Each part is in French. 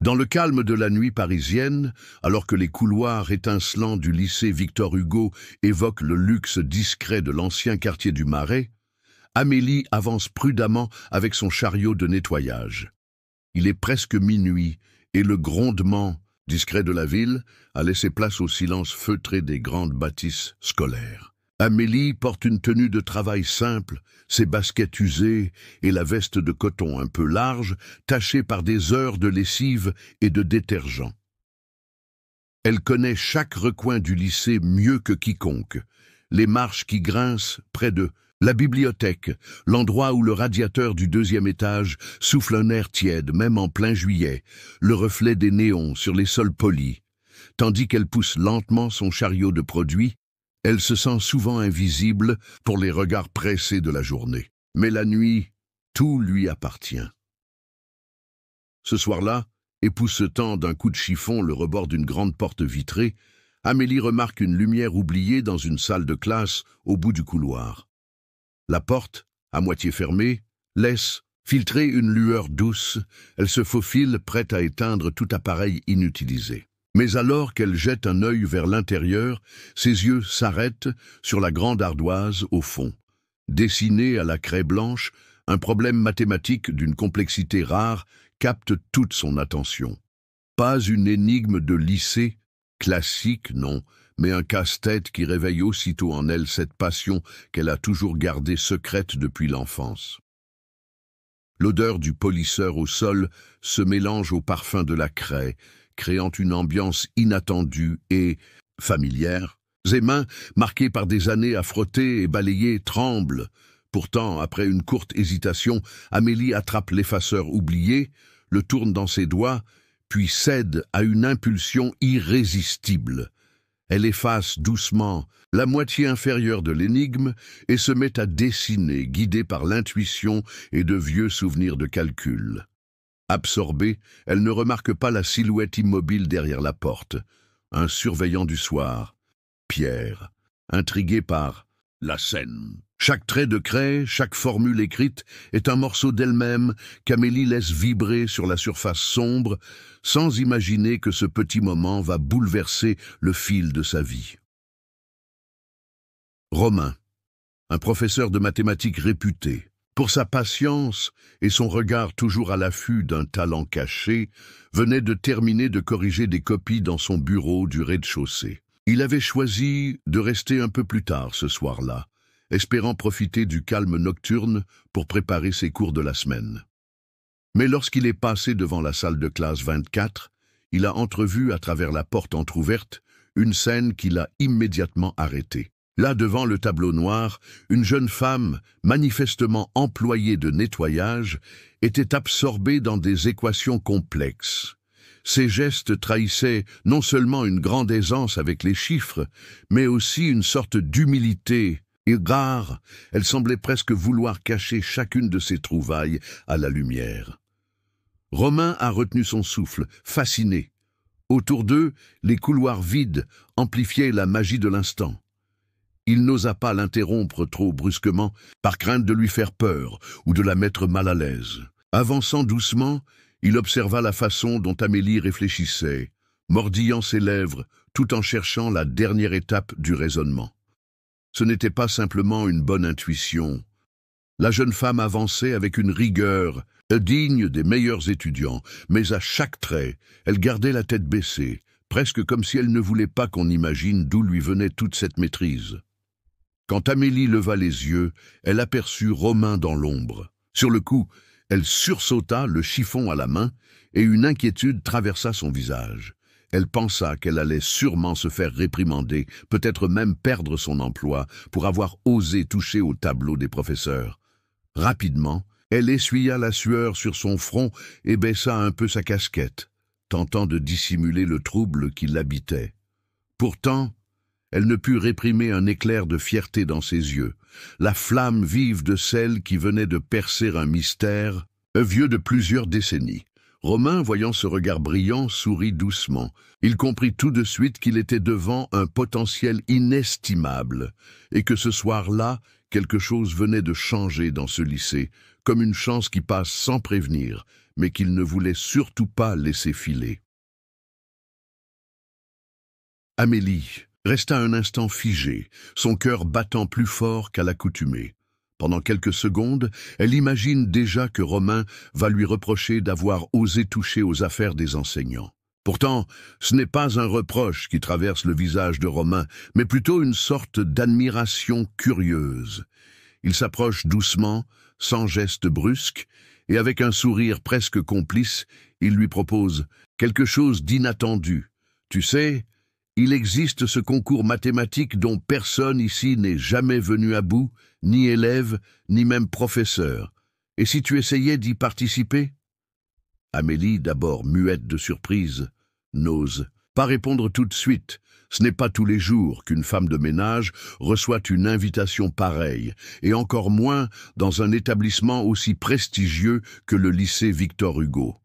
Dans le calme de la nuit parisienne, alors que les couloirs étincelants du lycée Victor Hugo évoquent le luxe discret de l'ancien quartier du Marais, Amélie avance prudemment avec son chariot de nettoyage. Il est presque minuit et le grondement discret de la ville a laissé place au silence feutré des grandes bâtisses scolaires. Amélie porte une tenue de travail simple, ses baskets usées et la veste de coton un peu large, tachée par des heures de lessive et de détergent. Elle connaît chaque recoin du lycée mieux que quiconque. Les marches qui grincent près de la bibliothèque, l'endroit où le radiateur du deuxième étage souffle un air tiède, même en plein juillet, le reflet des néons sur les sols polis. Tandis qu'elle pousse lentement son chariot de produits, elle se sent souvent invisible pour les regards pressés de la journée. Mais la nuit, tout lui appartient. Ce soir-là, époussetant d'un coup de chiffon le rebord d'une grande porte vitrée, Amélie remarque une lumière oubliée dans une salle de classe au bout du couloir. La porte, à moitié fermée, laisse filtrer une lueur douce. Elle se faufile, prête à éteindre tout appareil inutilisé. Mais alors qu'elle jette un œil vers l'intérieur, ses yeux s'arrêtent sur la grande ardoise au fond. Dessiné à la craie blanche, un problème mathématique d'une complexité rare capte toute son attention. Pas une énigme de lycée, classique, non, mais un casse-tête qui réveille aussitôt en elle cette passion qu'elle a toujours gardée secrète depuis l'enfance. L'odeur du polisseur au sol se mélange au parfum de la craie, créant une ambiance inattendue et familière. Ses mains, marquées par des années à frotter et balayer, tremblent. Pourtant, après une courte hésitation, Amélie attrape l'effaceur oublié, le tourne dans ses doigts, puis cède à une impulsion irrésistible. Elle efface doucement la moitié inférieure de l'énigme et se met à dessiner, guidée par l'intuition et de vieux souvenirs de calcul. Absorbée, elle ne remarque pas la silhouette immobile derrière la porte. Un surveillant du soir, Pierre, intrigué par la scène. Chaque trait de craie, chaque formule écrite est un morceau d'elle-même qu'Amélie laisse vibrer sur la surface sombre, sans imaginer que ce petit moment va bouleverser le fil de sa vie. Romain, un professeur de mathématiques réputé, pour sa patience et son regard toujours à l'affût d'un talent caché, venait de terminer de corriger des copies dans son bureau du rez-de-chaussée. Il avait choisi de rester un peu plus tard ce soir-là, espérant profiter du calme nocturne pour préparer ses cours de la semaine. Mais lorsqu'il est passé devant la salle de classe 24, il a entrevu à travers la porte entr'ouverte une scène qui l'a immédiatement arrêté. Là, devant le tableau noir, une jeune femme, manifestement employée de nettoyage, était absorbée dans des équations complexes. Ses gestes trahissaient non seulement une grande aisance avec les chiffres, mais aussi une sorte d'humilité. Et rare, elle semblait presque vouloir cacher chacune de ses trouvailles à la lumière. Romain a retenu son souffle, fasciné. Autour d'eux, les couloirs vides amplifiaient la magie de l'instant. Il n'osa pas l'interrompre trop brusquement, par crainte de lui faire peur ou de la mettre mal à l'aise. Avançant doucement, il observa la façon dont Amélie réfléchissait, mordillant ses lèvres tout en cherchant la dernière étape du raisonnement. Ce n'était pas simplement une bonne intuition. La jeune femme avançait avec une rigueur digne des meilleurs étudiants, mais à chaque trait, elle gardait la tête baissée, presque comme si elle ne voulait pas qu'on imagine d'où lui venait toute cette maîtrise. Quand Amélie leva les yeux, elle aperçut Romain dans l'ombre. Sur le coup, elle sursauta, le chiffon à la main, et une inquiétude traversa son visage. Elle pensa qu'elle allait sûrement se faire réprimander, peut-être même perdre son emploi, pour avoir osé toucher au tableau des professeurs. Rapidement, elle essuya la sueur sur son front et baissa un peu sa casquette, tentant de dissimuler le trouble qui l'habitait. Pourtant, elle ne put réprimer un éclair de fierté dans ses yeux, la flamme vive de celle qui venait de percer un mystère, vieux de plusieurs décennies. Romain, voyant ce regard brillant, sourit doucement. Il comprit tout de suite qu'il était devant un potentiel inestimable, et que ce soir-là, quelque chose venait de changer dans ce lycée, comme une chance qui passe sans prévenir, mais qu'il ne voulait surtout pas laisser filer. Amélie resta un instant figée, son cœur battant plus fort qu'à l'accoutumée. Pendant quelques secondes, elle imagine déjà que Romain va lui reprocher d'avoir osé toucher aux affaires des enseignants. Pourtant, ce n'est pas un reproche qui traverse le visage de Romain, mais plutôt une sorte d'admiration curieuse. Il s'approche doucement, sans geste brusque, et avec un sourire presque complice, il lui propose quelque chose d'inattendu. Tu sais, il existe ce concours mathématique dont personne ici n'est jamais venu à bout, ni élève, ni même professeur. Et si tu essayais d'y participer ? Amélie, d'abord muette de surprise, n'ose pas répondre tout de suite. Ce n'est pas tous les jours qu'une femme de ménage reçoit une invitation pareille, et encore moins dans un établissement aussi prestigieux que le lycée Victor Hugo.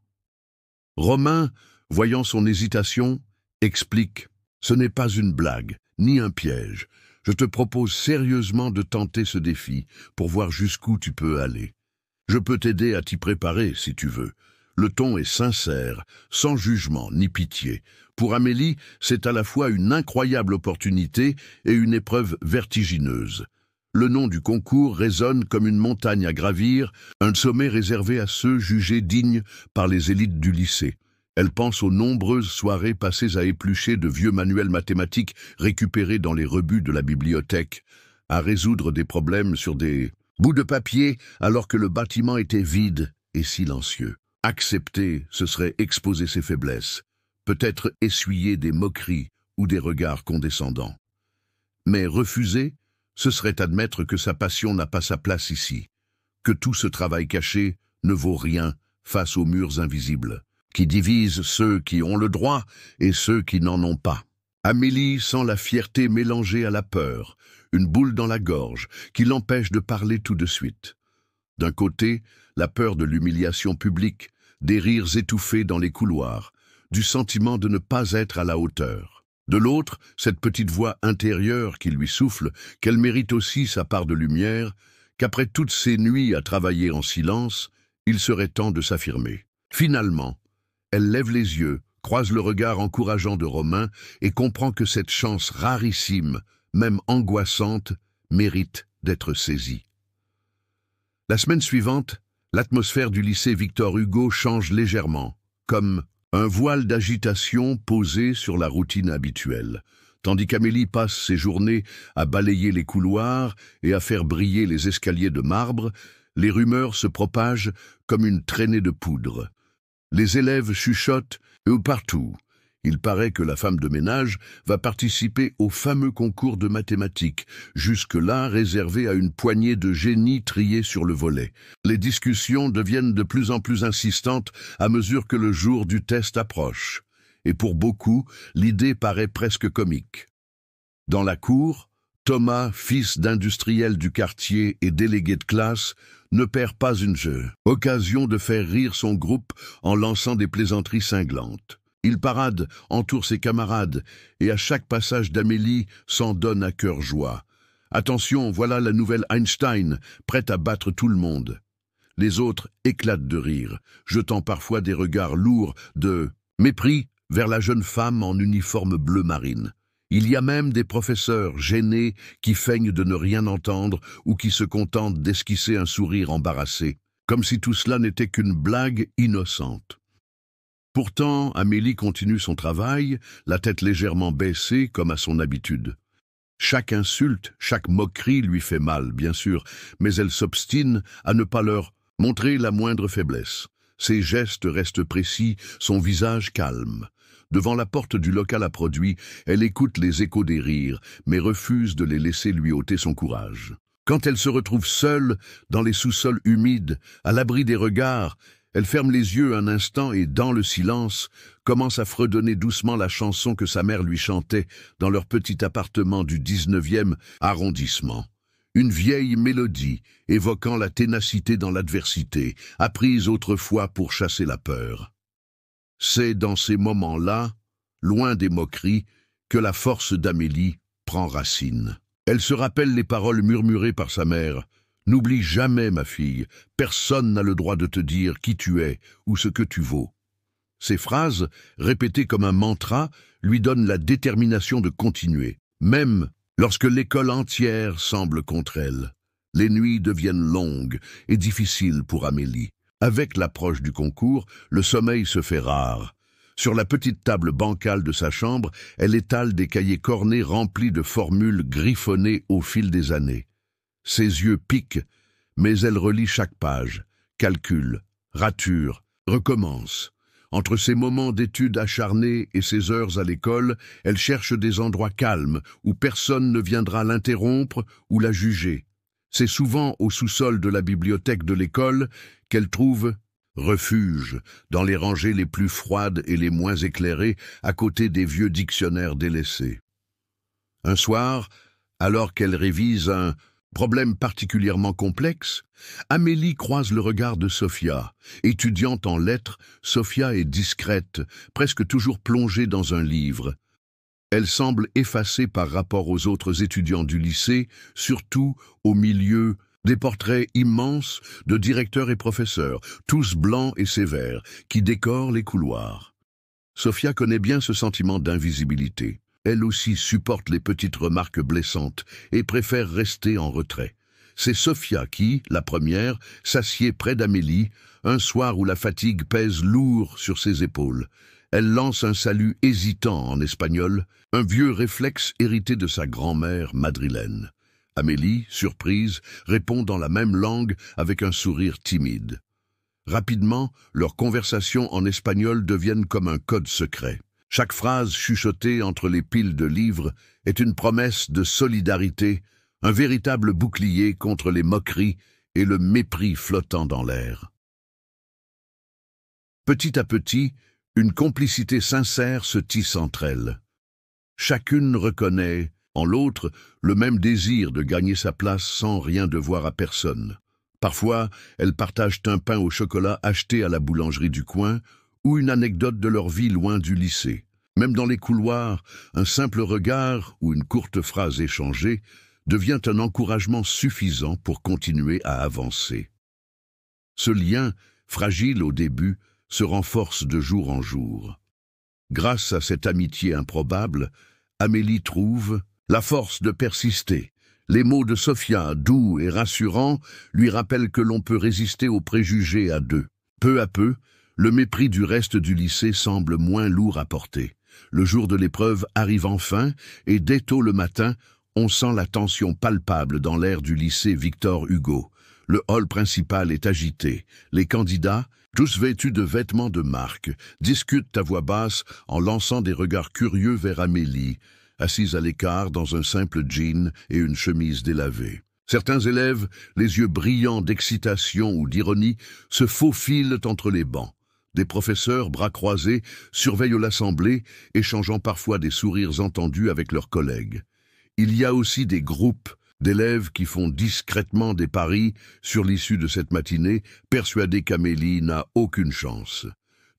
Romain, voyant son hésitation, explique « Ce n'est pas une blague, ni un piège. Je te propose sérieusement de tenter ce défi pour voir jusqu'où tu peux aller. Je peux t'aider à t'y préparer si tu veux. » Le ton est sincère, sans jugement ni pitié. Pour Amélie, c'est à la fois une incroyable opportunité et une épreuve vertigineuse. Le nom du concours résonne comme une montagne à gravir, un sommet réservé à ceux jugés dignes par les élites du lycée. Elle pense aux nombreuses soirées passées à éplucher de vieux manuels mathématiques récupérés dans les rebuts de la bibliothèque, à résoudre des problèmes sur des bouts de papier alors que le bâtiment était vide et silencieux. Accepter, ce serait exposer ses faiblesses, peut-être essuyer des moqueries ou des regards condescendants. Mais refuser, ce serait admettre que sa passion n'a pas sa place ici, que tout ce travail caché ne vaut rien face aux murs invisibles, qui divisent ceux qui ont le droit et ceux qui n'en ont pas. Amélie sent la fierté mélangée à la peur, une boule dans la gorge qui l'empêche de parler tout de suite. D'un côté, la peur de l'humiliation publique, des rires étouffés dans les couloirs, du sentiment de ne pas être à la hauteur. De l'autre, cette petite voix intérieure qui lui souffle qu'elle mérite aussi sa part de lumière, qu'après toutes ces nuits à travailler en silence, il serait temps de s'affirmer. Finalement, elle lève les yeux, croise le regard encourageant de Romain et comprend que cette chance rarissime, même angoissante, mérite d'être saisie. La semaine suivante, l'atmosphère du lycée Victor Hugo change légèrement, comme un voile d'agitation posé sur la routine habituelle. Tandis qu'Amélie passe ses journées à balayer les couloirs et à faire briller les escaliers de marbre, les rumeurs se propagent comme une traînée de poudre. Les élèves chuchotent partout. Il paraît que la femme de ménage va participer au fameux concours de mathématiques, jusque-là réservé à une poignée de génies triés sur le volet. Les discussions deviennent de plus en plus insistantes à mesure que le jour du test approche. Et pour beaucoup, l'idée paraît presque comique. Dans la cour, Thomas, fils d'industriel du quartier et délégué de classe, ne perd pas une occasion de faire rire son groupe en lançant des plaisanteries cinglantes. Il parade, entoure ses camarades, et à chaque passage d'Amélie s'en donne à cœur joie. Attention, voilà la nouvelle Einstein, prête à battre tout le monde. Les autres éclatent de rire, jetant parfois des regards lourds de mépris vers la jeune femme en uniforme bleu marine. Il y a même des professeurs gênés qui feignent de ne rien entendre ou qui se contentent d'esquisser un sourire embarrassé, comme si tout cela n'était qu'une blague innocente. Pourtant, Amélie continue son travail, la tête légèrement baissée comme à son habitude. Chaque insulte, chaque moquerie lui fait mal, bien sûr, mais elle s'obstine à ne pas leur montrer la moindre faiblesse. Ses gestes restent précis, son visage calme. Devant la porte du local à produits, elle écoute les échos des rires, mais refuse de les laisser lui ôter son courage. Quand elle se retrouve seule, dans les sous-sols humides, à l'abri des regards, elle ferme les yeux un instant et, dans le silence, commence à fredonner doucement la chanson que sa mère lui chantait dans leur petit appartement du 19e arrondissement. Une vieille mélodie évoquant la ténacité dans l'adversité, apprise autrefois pour chasser la peur. C'est dans ces moments-là, loin des moqueries, que la force d'Amélie prend racine. Elle se rappelle les paroles murmurées par sa mère. N'oublie jamais, ma fille, personne n'a le droit de te dire qui tu es ou ce que tu vaux. » Ces phrases, répétées comme un mantra, lui donnent la détermination de continuer, même lorsque l'école entière semble contre elle. Les nuits deviennent longues et difficiles pour Amélie. Avec l'approche du concours, le sommeil se fait rare. Sur la petite table bancale de sa chambre, elle étale des cahiers cornés remplis de formules griffonnées au fil des années. Ses yeux piquent, mais elle relit chaque page, calcule, rature, recommence. Entre ces moments d'études acharnées et ses heures à l'école, elle cherche des endroits calmes où personne ne viendra l'interrompre ou la juger. C'est souvent au sous-sol de la bibliothèque de l'école qu'elle trouve refuge, dans les rangées les plus froides et les moins éclairées, à côté des vieux dictionnaires délaissés. Un soir, alors qu'elle révise un problème particulièrement complexe, Amélie croise le regard de Sophia. Étudiante en lettres, Sophia est discrète, presque toujours plongée dans un livre. Elle semble effacée par rapport aux autres étudiants du lycée, surtout au milieu des portraits immenses de directeurs et professeurs, tous blancs et sévères, qui décorent les couloirs. Sophia connaît bien ce sentiment d'invisibilité. Elle aussi supporte les petites remarques blessantes et préfère rester en retrait. C'est Sophia qui, la première, s'assied près d'Amélie, un soir où la fatigue pèse lourd sur ses épaules. Elle lance un salut hésitant en espagnol, un vieux réflexe hérité de sa grand-mère madrilène. Amélie, surprise, répond dans la même langue avec un sourire timide. Rapidement, leurs conversations en espagnol deviennent comme un code secret. Chaque phrase chuchotée entre les piles de livres est une promesse de solidarité, un véritable bouclier contre les moqueries et le mépris flottant dans l'air. Petit à petit, une complicité sincère se tisse entre elles. Chacune reconnaît en l'autre le même désir de gagner sa place sans rien devoir à personne. Parfois, elles partagent un pain au chocolat acheté à la boulangerie du coin ou une anecdote de leur vie loin du lycée. Même dans les couloirs, un simple regard ou une courte phrase échangée devient un encouragement suffisant pour continuer à avancer. Ce lien, fragile au début, se renforce de jour en jour. Grâce à cette amitié improbable, Amélie trouve la force de persister. Les mots de Sophia, doux et rassurants, lui rappellent que l'on peut résister aux préjugés à deux. Peu à peu, le mépris du reste du lycée semble moins lourd à porter. Le jour de l'épreuve arrive enfin, et dès tôt le matin, on sent la tension palpable dans l'air du lycée Victor Hugo. Le hall principal est agité. Les candidats, tous vêtus de vêtements de marque, discutent à voix basse en lançant des regards curieux vers Amélie, assise à l'écart dans un simple jean et une chemise délavée. Certains élèves, les yeux brillants d'excitation ou d'ironie, se faufilent entre les bancs. Des professeurs, bras croisés, surveillent l'assemblée, échangeant parfois des sourires entendus avec leurs collègues. Il y a aussi des groupes d'élèves qui font discrètement des paris sur l'issue de cette matinée, persuadés qu'Amélie n'a aucune chance.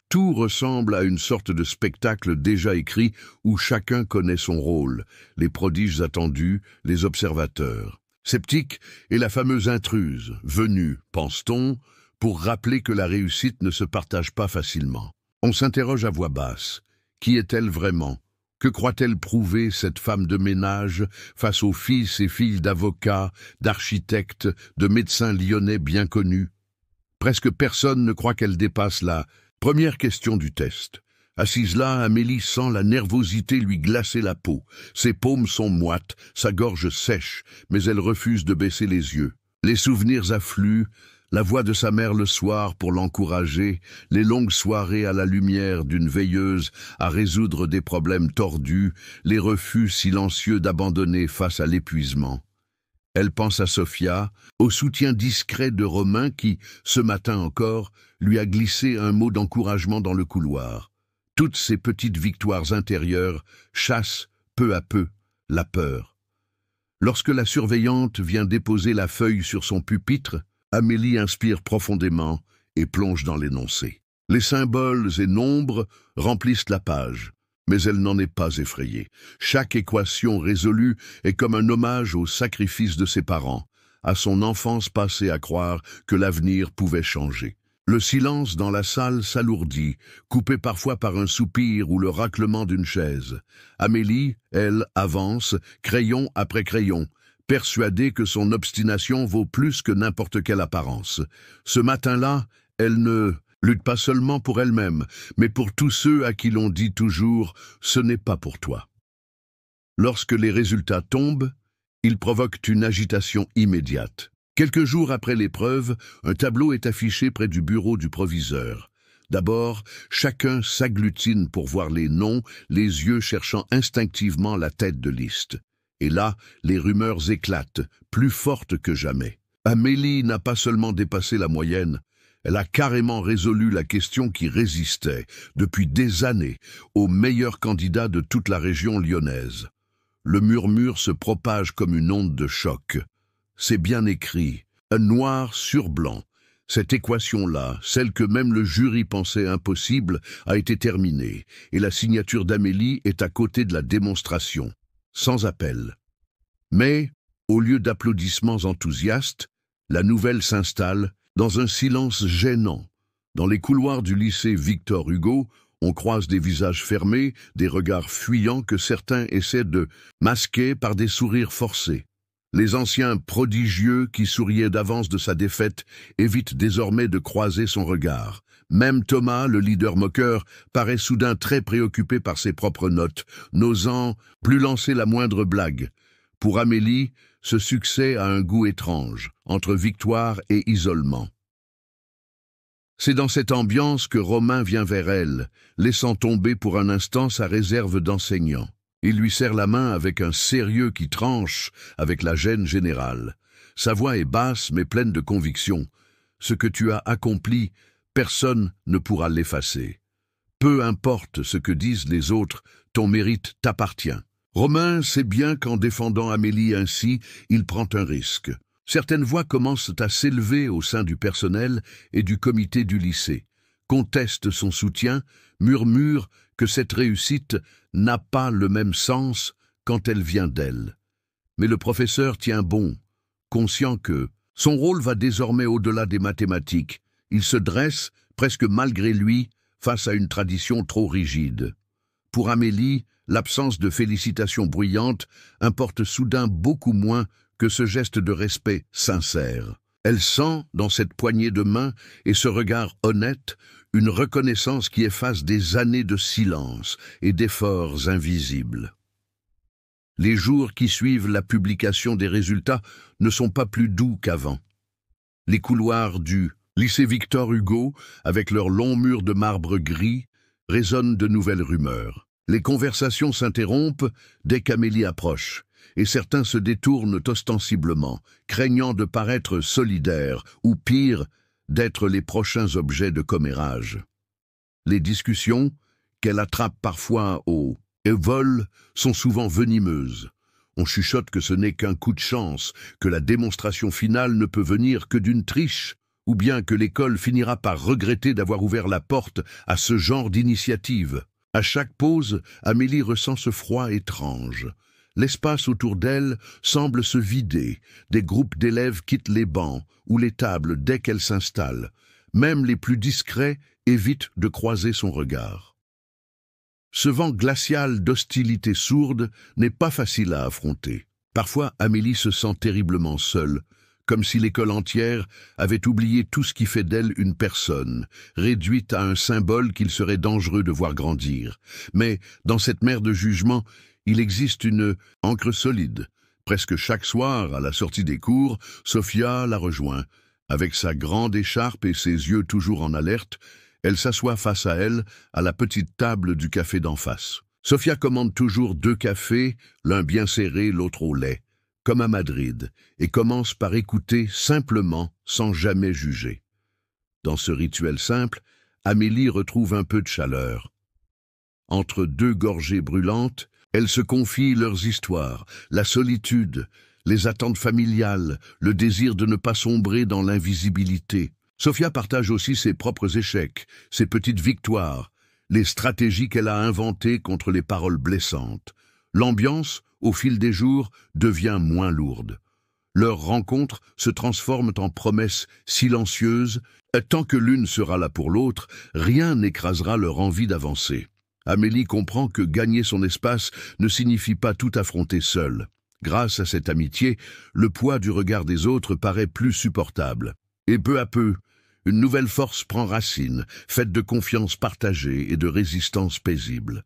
Tout ressemble à une sorte de spectacle déjà écrit où chacun connaît son rôle, les prodiges attendus, les observateurs. Sceptique est la fameuse intruse, venue, pense-t-on, pour rappeler que la réussite ne se partage pas facilement. On s'interroge à voix basse. Qui est-elle vraiment? Que croit-elle prouver, cette femme de ménage, face aux fils et filles d'avocats, d'architectes, de médecins lyonnais bien connus? Presque personne ne croit qu'elle dépasse la première question du test. Assise là, Amélie sent la nervosité lui glacer la peau. Ses paumes sont moites, sa gorge sèche, mais elle refuse de baisser les yeux. Les souvenirs affluent, la voix de sa mère le soir pour l'encourager, les longues soirées à la lumière d'une veilleuse à résoudre des problèmes tordus, les refus silencieux d'abandonner face à l'épuisement. Elle pense à Sophia, au soutien discret de Romain qui, ce matin encore, lui a glissé un mot d'encouragement dans le couloir. Toutes ces petites victoires intérieures chassent, peu à peu, la peur. Lorsque la surveillante vient déposer la feuille sur son pupitre, Amélie inspire profondément et plonge dans l'énoncé. Les symboles et nombres remplissent la page, mais elle n'en est pas effrayée. Chaque équation résolue est comme un hommage au sacrifice de ses parents. à son enfance passée à croire que l'avenir pouvait changer. Le silence dans la salle s'alourdit, coupé parfois par un soupir ou le raclement d'une chaise. Amélie, elle, avance, crayon après crayon, persuadée que son obstination vaut plus que n'importe quelle apparence. Ce matin-là, elle ne lutte pas seulement pour elle-même, mais pour tous ceux à qui l'on dit toujours « ce n'est pas pour toi ». Lorsque les résultats tombent, ils provoquent une agitation immédiate. Quelques jours après l'épreuve, un tableau est affiché près du bureau du proviseur. D'abord, chacun s'agglutine pour voir les noms, les yeux cherchant instinctivement la tête de liste. Et là, les rumeurs éclatent, plus fortes que jamais. Amélie n'a pas seulement dépassé la moyenne, elle a carrément résolu la question qui résistait, depuis des années, au meilleur candidat de toute la région lyonnaise. Le murmure se propage comme une onde de choc. C'est bien écrit, un noir sur blanc. Cette équation-là, celle que même le jury pensait impossible, a été terminée, et la signature d'Amélie est à côté de la démonstration, sans appel. Mais, au lieu d'applaudissements enthousiastes, la nouvelle s'installe dans un silence gênant. Dans les couloirs du lycée Victor Hugo, on croise des visages fermés, des regards fuyants que certains essaient de masquer par des sourires forcés. Les anciens prodigieux qui souriaient d'avance de sa défaite évitent désormais de croiser son regard. Même Thomas, le leader moqueur, paraît soudain très préoccupé par ses propres notes, n'osant plus lancer la moindre blague. Pour Amélie, ce succès a un goût étrange, entre victoire et isolement. C'est dans cette ambiance que Romain vient vers elle, laissant tomber pour un instant sa réserve d'enseignant. Il lui serre la main avec un sérieux qui tranche avec la gêne générale. Sa voix est basse mais pleine de conviction. Ce que tu as accompli, personne ne pourra l'effacer. Peu importe ce que disent les autres, ton mérite t'appartient. Romain sait bien qu'en défendant Amélie ainsi, il prend un risque. Certaines voix commencent à s'élever au sein du personnel et du comité du lycée, contestent son soutien, murmurent que cette réussite n'a pas le même sens quand elle vient d'elle. Mais le professeur tient bon, conscient que son rôle va désormais au-delà des mathématiques. Il se dresse, presque malgré lui, face à une tradition trop rigide. Pour Amélie, l'absence de félicitations bruyantes importe soudain beaucoup moins que ce geste de respect sincère. Elle sent, dans cette poignée de main et ce regard honnête, une reconnaissance qui efface des années de silence et d'efforts invisibles. Les jours qui suivent la publication des résultats ne sont pas plus doux qu'avant. Les couloirs du lycée Victor Hugo, avec leurs longs murs de marbre gris, résonnent de nouvelles rumeurs. Les conversations s'interrompent dès qu'Amélie approche, et certains se détournent ostensiblement, craignant de paraître solidaires, ou pire, d'être les prochains objets de commérage. Les discussions, qu'elle attrape parfois au vol, sont souvent venimeuses. On chuchote que ce n'est qu'un coup de chance, que la démonstration finale ne peut venir que d'une triche, ou bien que l'école finira par regretter d'avoir ouvert la porte à ce genre d'initiative. À chaque pause, Amélie ressent ce froid étrange. L'espace autour d'elle semble se vider, des groupes d'élèves quittent les bancs ou les tables dès qu'elle s'installe. Même les plus discrets évitent de croiser son regard. Ce vent glacial d'hostilité sourde n'est pas facile à affronter. Parfois, Amélie se sent terriblement seule, comme si l'école entière avait oublié tout ce qui fait d'elle une personne, réduite à un symbole qu'il serait dangereux de voir grandir. Mais, dans cette mer de jugement, il existe une ancre solide. Presque chaque soir, à la sortie des cours, Sophia la rejoint. Avec sa grande écharpe et ses yeux toujours en alerte, elle s'assoit face à elle, à la petite table du café d'en face. Sophia commande toujours 2 cafés, l'un bien serré, l'autre au lait, comme à Madrid, et commence par écouter simplement, sans jamais juger. Dans ce rituel simple, Amélie retrouve un peu de chaleur. Entre 2 gorgées brûlantes, elles se confient leurs histoires, la solitude, les attentes familiales, le désir de ne pas sombrer dans l'invisibilité. Sophia partage aussi ses propres échecs, ses petites victoires, les stratégies qu'elle a inventées contre les paroles blessantes. L'ambiance, au fil des jours, devient moins lourde. Leurs rencontres se transforment en promesses silencieuses. Tant que l'une sera là pour l'autre, rien n'écrasera leur envie d'avancer. Amélie comprend que gagner son espace ne signifie pas tout affronter seule. Grâce à cette amitié, le poids du regard des autres paraît plus supportable. Et peu à peu, une nouvelle force prend racine, faite de confiance partagée et de résistance paisible.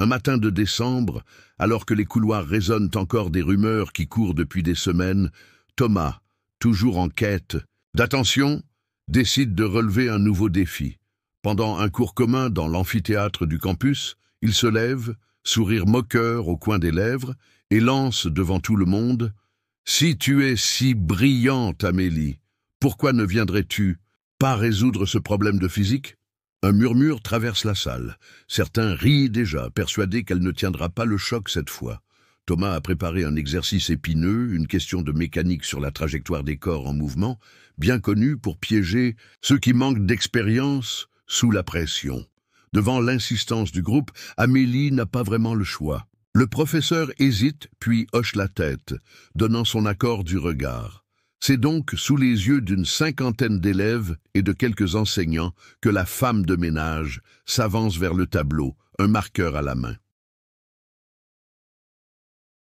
Un matin de décembre, alors que les couloirs résonnent encore des rumeurs qui courent depuis des semaines, Thomas, toujours en quête d'attention, décide de relever un nouveau défi. Pendant un cours commun dans l'amphithéâtre du campus, il se lève, sourire moqueur au coin des lèvres, et lance devant tout le monde « Si tu es si brillante, Amélie, pourquoi ne viendrais-tu pas résoudre ce problème de physique ?» Un murmure traverse la salle. Certains rient déjà, persuadés qu'elle ne tiendra pas le choc cette fois. Thomas a préparé un exercice épineux, une question de mécanique sur la trajectoire des corps en mouvement, bien connu pour piéger ceux qui manquent d'expérience sous la pression. Devant l'insistance du groupe, Amélie n'a pas vraiment le choix. Le professeur hésite, puis hoche la tête, donnant son accord du regard. C'est donc sous les yeux d'une 50aine d'élèves et de quelques enseignants que la femme de ménage s'avance vers le tableau, un marqueur à la main.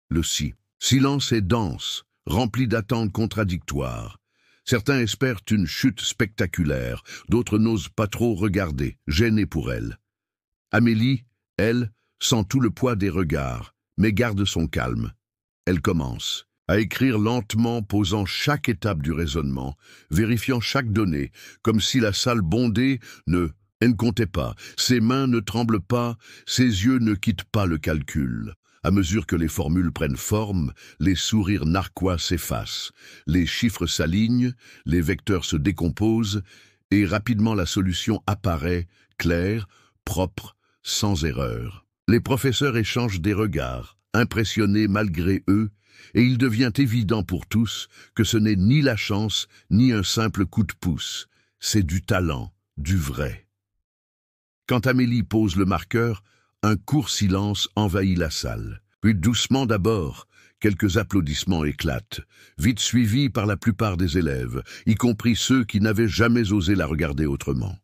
Le silence est dense, rempli d'attentes contradictoires. Certains espèrent une chute spectaculaire, d'autres n'osent pas trop regarder, gênés pour elle. Amélie, elle, sent tout le poids des regards, mais garde son calme. Elle commence à écrire lentement, posant chaque étape du raisonnement, vérifiant chaque donnée, comme si la salle bondée elle ne comptait pas, ses mains ne tremblent pas, ses yeux ne quittent pas le calcul. À mesure que les formules prennent forme, les sourires narquois s'effacent, les chiffres s'alignent, les vecteurs se décomposent, et rapidement la solution apparaît, claire, propre, sans erreur. Les professeurs échangent des regards, impressionnés malgré eux, et il devient évident pour tous que ce n'est ni la chance, ni un simple coup de pouce. C'est du talent, du vrai. Quand Amélie pose le marqueur, un court silence envahit la salle. Puis doucement d'abord, quelques applaudissements éclatent, vite suivis par la plupart des élèves, y compris ceux qui n'avaient jamais osé la regarder autrement.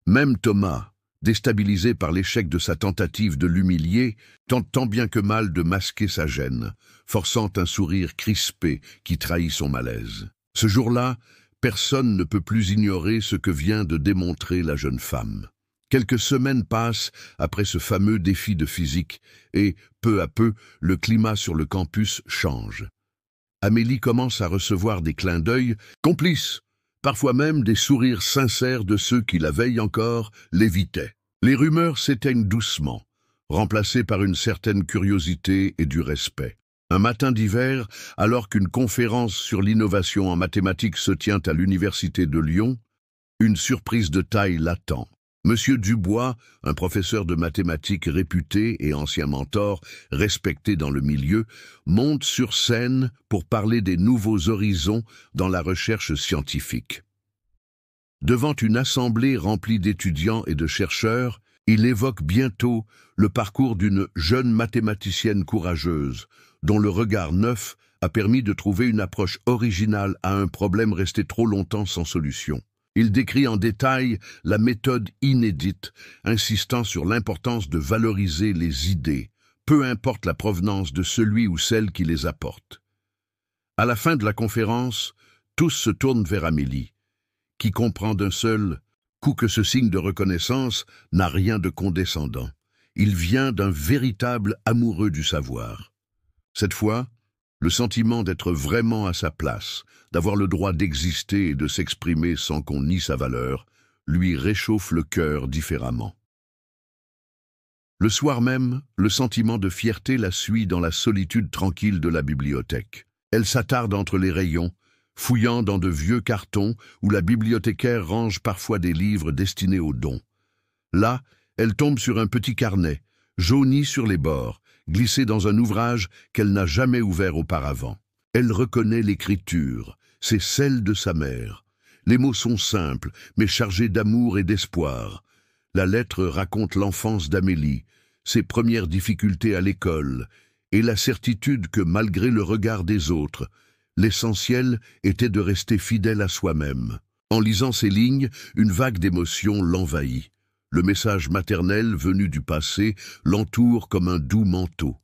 Même Thomas, déstabilisé par l'échec de sa tentative de l'humilier, tente tant bien que mal de masquer sa gêne, forçant un sourire crispé qui trahit son malaise. Ce jour-là, personne ne peut plus ignorer ce que vient de démontrer la jeune femme. Quelques semaines passent après ce fameux défi de physique et, peu à peu, le climat sur le campus change. Amélie commence à recevoir des clins d'œil complices, parfois même des sourires sincères de ceux qui, la veille encore, l'évitaient. Les rumeurs s'éteignent doucement, remplacées par une certaine curiosité et du respect. Un matin d'hiver, alors qu'une conférence sur l'innovation en mathématiques se tient à l'Université de Lyon, une surprise de taille l'attend. Monsieur Dubois, un professeur de mathématiques réputé et ancien mentor, respecté dans le milieu, monte sur scène pour parler des nouveaux horizons dans la recherche scientifique. Devant une assemblée remplie d'étudiants et de chercheurs, il évoque bientôt le parcours d'une jeune mathématicienne courageuse, dont le regard neuf a permis de trouver une approche originale à un problème resté trop longtemps sans solution. Il décrit en détail la méthode inédite, insistant sur l'importance de valoriser les idées, peu importe la provenance de celui ou celle qui les apporte. À la fin de la conférence, tous se tournent vers Amélie, qui comprend d'un seul coup que ce signe de reconnaissance n'a rien de condescendant. Il vient d'un véritable amoureux du savoir. Cette fois, le sentiment d'être vraiment à sa place, d'avoir le droit d'exister et de s'exprimer sans qu'on nie sa valeur, lui réchauffe le cœur différemment. Le soir même, le sentiment de fierté la suit dans la solitude tranquille de la bibliothèque. Elle s'attarde entre les rayons, fouillant dans de vieux cartons où la bibliothécaire range parfois des livres destinés aux dons. Là, elle tombe sur un petit carnet, jauni sur les bords, glissé dans un ouvrage qu'elle n'a jamais ouvert auparavant. Elle reconnaît l'écriture, c'est celle de sa mère. Les mots sont simples, mais chargés d'amour et d'espoir. La lettre raconte l'enfance d'Amélie, ses premières difficultés à l'école, et la certitude que, malgré le regard des autres, L'essentiel était de rester fidèle à soi-même. En lisant ces lignes, une vague d'émotion l'envahit. Le message maternel venu du passé l'entoure comme un doux manteau.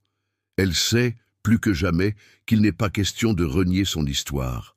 Elle sait, plus que jamais, qu'il n'est pas question de renier son histoire.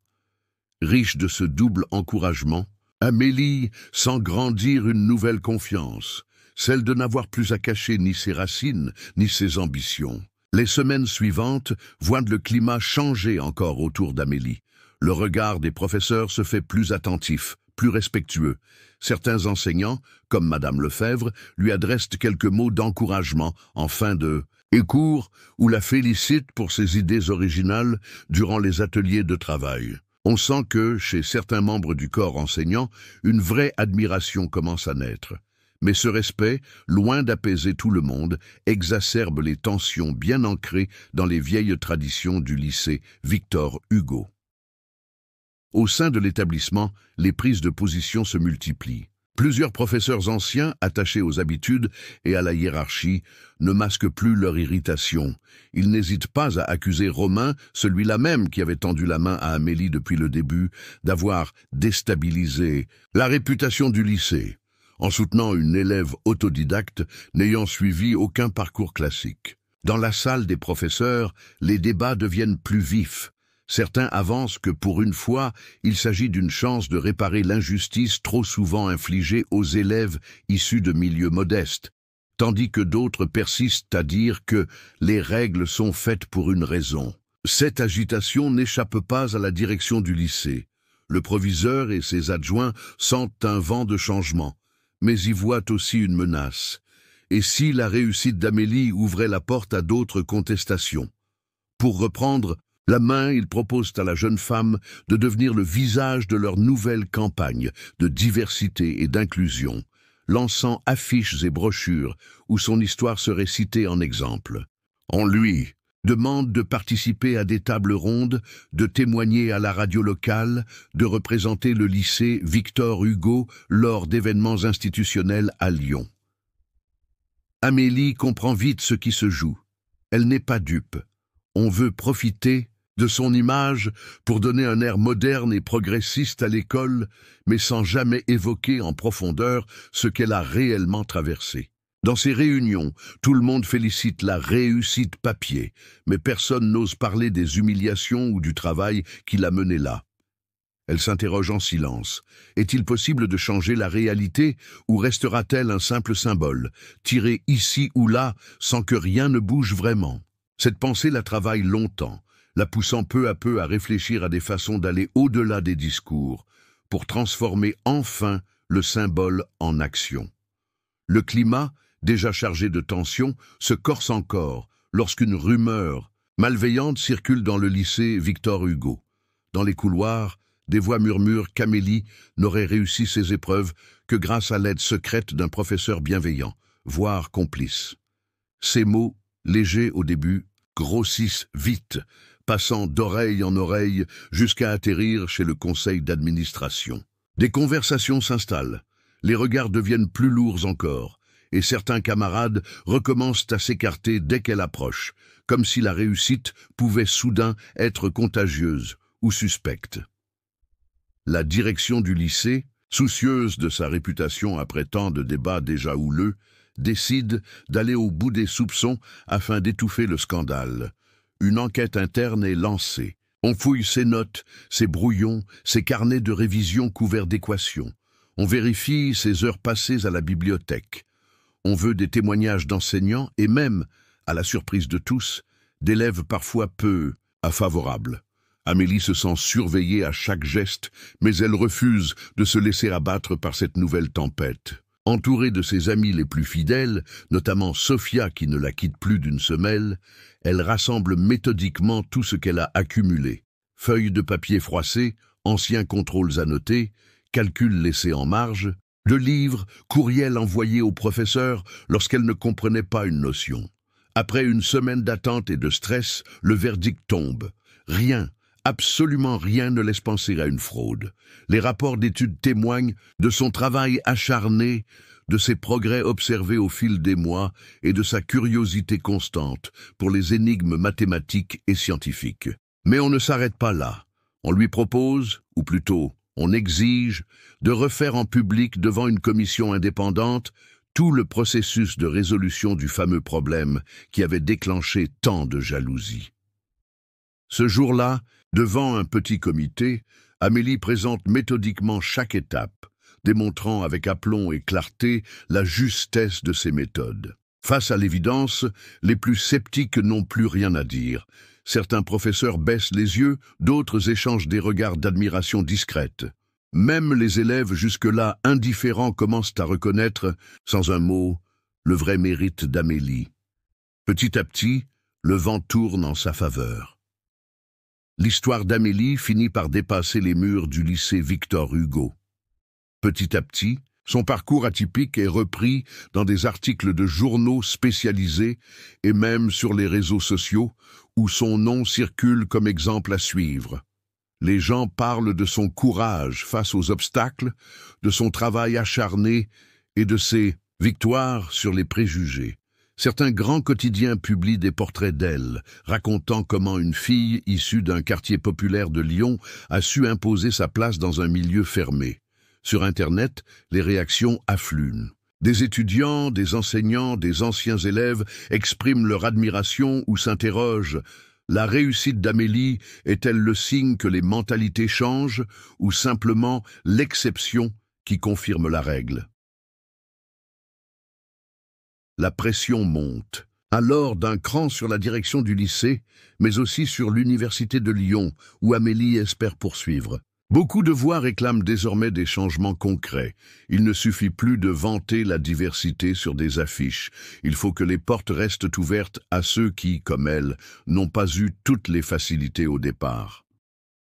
Riche de ce double encouragement, Amélie sent grandir une nouvelle confiance, celle de n'avoir plus à cacher ni ses racines, ni ses ambitions. Les semaines suivantes voient le climat changer encore autour d'Amélie. Le regard des professeurs se fait plus attentif, plus respectueux. Certains enseignants, comme Madame Lefebvre, lui adressent quelques mots d'encouragement en fin de cours ou la félicitent pour ses idées originales durant les ateliers de travail. On sent que, chez certains membres du corps enseignant, une vraie admiration commence à naître. Mais ce respect, loin d'apaiser tout le monde, exacerbe les tensions bien ancrées dans les vieilles traditions du lycée Victor Hugo. Au sein de l'établissement, les prises de position se multiplient. Plusieurs professeurs anciens, attachés aux habitudes et à la hiérarchie, ne masquent plus leur irritation. Ils n'hésitent pas à accuser Romain, celui-là même qui avait tendu la main à Amélie depuis le début, d'avoir déstabilisé la réputation du lycée, en soutenant une élève autodidacte n'ayant suivi aucun parcours classique. Dans la salle des professeurs, les débats deviennent plus vifs. Certains avancent que pour une fois, il s'agit d'une chance de réparer l'injustice trop souvent infligée aux élèves issus de milieux modestes, tandis que d'autres persistent à dire que les règles sont faites pour une raison. Cette agitation n'échappe pas à la direction du lycée. Le proviseur et ses adjoints sentent un vent de changement, mais y voient aussi une menace. Et si la réussite d'Amélie ouvrait la porte à d'autres contestations? Pour reprendre la main, ils proposent à la jeune femme de devenir le visage de leur nouvelle campagne de diversité et d'inclusion, lançant affiches et brochures où son histoire serait citée en exemple. On lui demande de participer à des tables rondes, de témoigner à la radio locale, de représenter le lycée Victor Hugo lors d'événements institutionnels à Lyon. Amélie comprend vite ce qui se joue. Elle n'est pas dupe. On veut profiter de son image pour donner un air moderne et progressiste à l'école, mais sans jamais évoquer en profondeur ce qu'elle a réellement traversé. Dans ces réunions, tout le monde félicite la réussite papier, mais personne n'ose parler des humiliations ou du travail qui l'a menée là. Elle s'interroge en silence. Est-il possible de changer la réalité ou restera-t-elle un simple symbole, tiré ici ou là sans que rien ne bouge vraiment? Cette pensée la travaille longtemps, la poussant peu à peu à réfléchir à des façons d'aller au-delà des discours, pour transformer enfin le symbole en action. Le climat, déjà chargé de tension, se corse encore lorsqu'une rumeur malveillante circule dans le lycée Victor Hugo. Dans les couloirs, des voix murmurent qu'Amélie n'aurait réussi ses épreuves que grâce à l'aide secrète d'un professeur bienveillant, voire complice. Ces mots, légers au début, grossissent vite, passant d'oreille en oreille jusqu'à atterrir chez le conseil d'administration. Des conversations s'installent, les regards deviennent plus lourds encore, et certains camarades recommencent à s'écarter dès qu'elle approche, comme si la réussite pouvait soudain être contagieuse ou suspecte. La direction du lycée, soucieuse de sa réputation après tant de débats déjà houleux, décide d'aller au bout des soupçons afin d'étouffer le scandale. Une enquête interne est lancée. On fouille ses notes, ses brouillons, ses carnets de révision couverts d'équations. On vérifie ses heures passées à la bibliothèque. On veut des témoignages d'enseignants et même, à la surprise de tous, d'élèves parfois peu favorables. Amélie se sent surveillée à chaque geste, mais elle refuse de se laisser abattre par cette nouvelle tempête. Entourée de ses amis les plus fidèles, notamment Sophia qui ne la quitte plus d'une semelle, elle rassemble méthodiquement tout ce qu'elle a accumulé. Feuilles de papier froissées, anciens contrôles annotés, calculs laissés en marge, de livres, courriels envoyés au professeur lorsqu'elle ne comprenait pas une notion. Après une semaine d'attente et de stress, le verdict tombe. Rien, absolument rien ne laisse penser à une fraude. Les rapports d'études témoignent de son travail acharné, de ses progrès observés au fil des mois et de sa curiosité constante pour les énigmes mathématiques et scientifiques. Mais on ne s'arrête pas là. On lui propose, ou plutôt, on exige, de refaire en public devant une commission indépendante tout le processus de résolution du fameux problème qui avait déclenché tant de jalousie. Ce jour-là, devant un petit comité, Amélie présente méthodiquement chaque étape, démontrant avec aplomb et clarté la justesse de ses méthodes. Face à l'évidence, les plus sceptiques n'ont plus rien à dire. Certains professeurs baissent les yeux, d'autres échangent des regards d'admiration discrète. Même les élèves jusque-là indifférents commencent à reconnaître, sans un mot, le vrai mérite d'Amélie. Petit à petit, le vent tourne en sa faveur. L'histoire d'Amélie finit par dépasser les murs du lycée Victor Hugo. Petit à petit, son parcours atypique est repris dans des articles de journaux spécialisés et même sur les réseaux sociaux où son nom circule comme exemple à suivre. Les gens parlent de son courage face aux obstacles, de son travail acharné et de ses victoires sur les préjugés. Certains grands quotidiens publient des portraits d'elle, racontant comment une fille issue d'un quartier populaire de Lyon a su imposer sa place dans un milieu fermé. Sur Internet, les réactions affluent. Des étudiants, des enseignants, des anciens élèves expriment leur admiration ou s'interrogent. La réussite d'Amélie est-elle le signe que les mentalités changent ou simplement l'exception qui confirme la règle? La pression monte, alors d'un cran sur la direction du lycée, mais aussi sur l'université de Lyon, où Amélie espère poursuivre. Beaucoup de voix réclament désormais des changements concrets. Il ne suffit plus de vanter la diversité sur des affiches. Il faut que les portes restent ouvertes à ceux qui, comme elle, n'ont pas eu toutes les facilités au départ.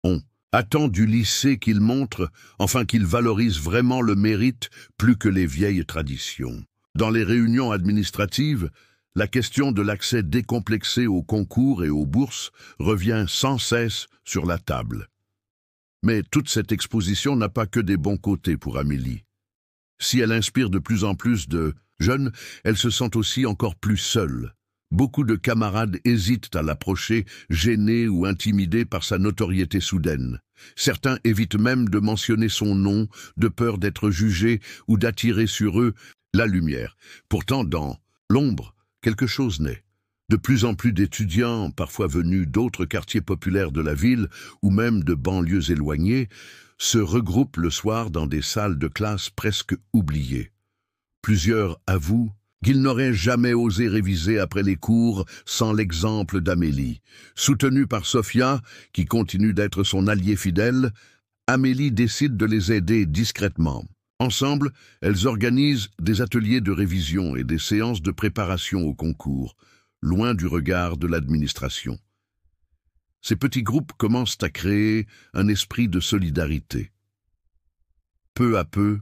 On attend du lycée qu'il montre, enfin qu'il valorise vraiment le mérite plus que les vieilles traditions. Dans les réunions administratives, la question de l'accès décomplexé aux concours et aux bourses revient sans cesse sur la table. Mais toute cette exposition n'a pas que des bons côtés pour Amélie. Si elle inspire de plus en plus de jeunes, elle se sent aussi encore plus seule. Beaucoup de camarades hésitent à l'approcher, gênés ou intimidés par sa notoriété soudaine. Certains évitent même de mentionner son nom, de peur d'être jugés ou d'attirer sur eux la lumière. Pourtant, dans l'ombre, quelque chose naît. De plus en plus d'étudiants, parfois venus d'autres quartiers populaires de la ville ou même de banlieues éloignées, se regroupent le soir dans des salles de classe presque oubliées. Plusieurs avouent qu'ils n'auraient jamais osé réviser après les cours sans l'exemple d'Amélie. Soutenue par Sophia, qui continue d'être son alliée fidèle, Amélie décide de les aider discrètement. Ensemble, elles organisent des ateliers de révision et des séances de préparation au concours, loin du regard de l'administration. Ces petits groupes commencent à créer un esprit de solidarité. Peu à peu,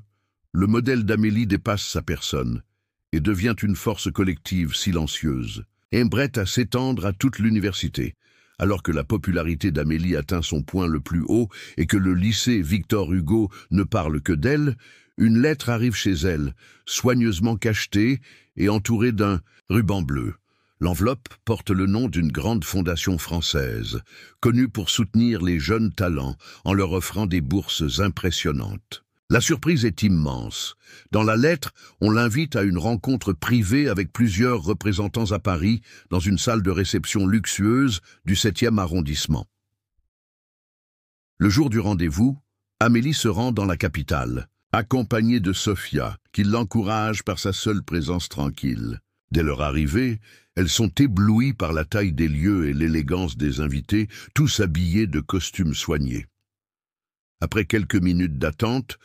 le modèle d'Amélie dépasse sa personne et devient une force collective silencieuse, prête à s'étendre à toute l'université. Alors que la popularité d'Amélie atteint son point le plus haut et que le lycée Victor Hugo ne parle que d'elle, une lettre arrive chez elle, soigneusement cachetée et entourée d'un ruban bleu. L'enveloppe porte le nom d'une grande fondation française, connue pour soutenir les jeunes talents en leur offrant des bourses impressionnantes. La surprise est immense. Dans la lettre, on l'invite à une rencontre privée avec plusieurs représentants à Paris, dans une salle de réception luxueuse du 7e arrondissement. Le jour du rendez-vous, Amélie se rend dans la capitale, accompagnée de Sophia, qui l'encourage par sa seule présence tranquille. Dès leur arrivée, elles sont éblouies par la taille des lieux et l'élégance des invités, tous habillés de costumes soignés. Après quelques minutes d'attente,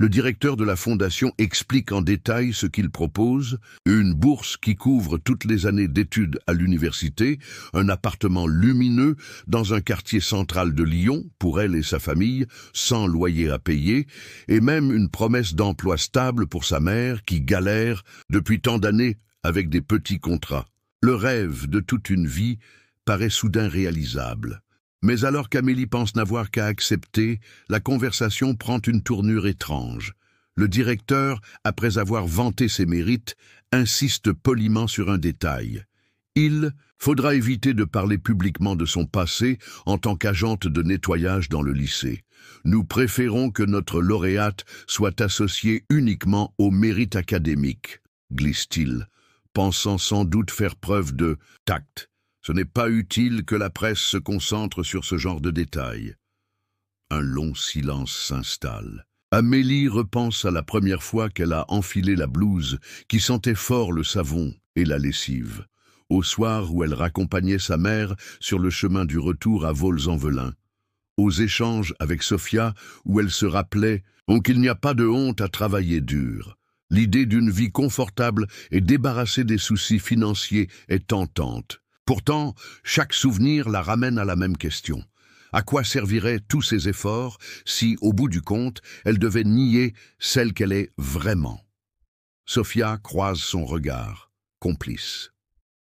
le directeur de la fondation explique en détail ce qu'il propose, une bourse qui couvre toutes les années d'études à l'université, un appartement lumineux dans un quartier central de Lyon, pour elle et sa famille, sans loyer à payer, et même une promesse d'emploi stable pour sa mère qui galère depuis tant d'années avec des petits contrats. Le rêve de toute une vie paraît soudain réalisable. Mais alors qu'Amélie pense n'avoir qu'à accepter, la conversation prend une tournure étrange. Le directeur, après avoir vanté ses mérites, insiste poliment sur un détail. Il faudra éviter de parler publiquement de son passé en tant qu'agente de nettoyage dans le lycée. Nous préférons que notre lauréate soit associée uniquement au mérite académique, glisse-t-il, pensant sans doute faire preuve de tact. Ce n'est pas utile que la presse se concentre sur ce genre de détails. Un long silence s'installe. Amélie repense à la première fois qu'elle a enfilé la blouse qui sentait fort le savon et la lessive, au soir où elle raccompagnait sa mère sur le chemin du retour à Vaux-en-Velin, aux échanges avec Sophia où elle se rappelait qu'il n'y a pas de honte à travailler dur. L'idée d'une vie confortable et débarrassée des soucis financiers est tentante. Pourtant, chaque souvenir la ramène à la même question. À quoi serviraient tous ces efforts si, au bout du compte, elle devait nier celle qu'elle est vraiment? Sophia croise son regard, complice.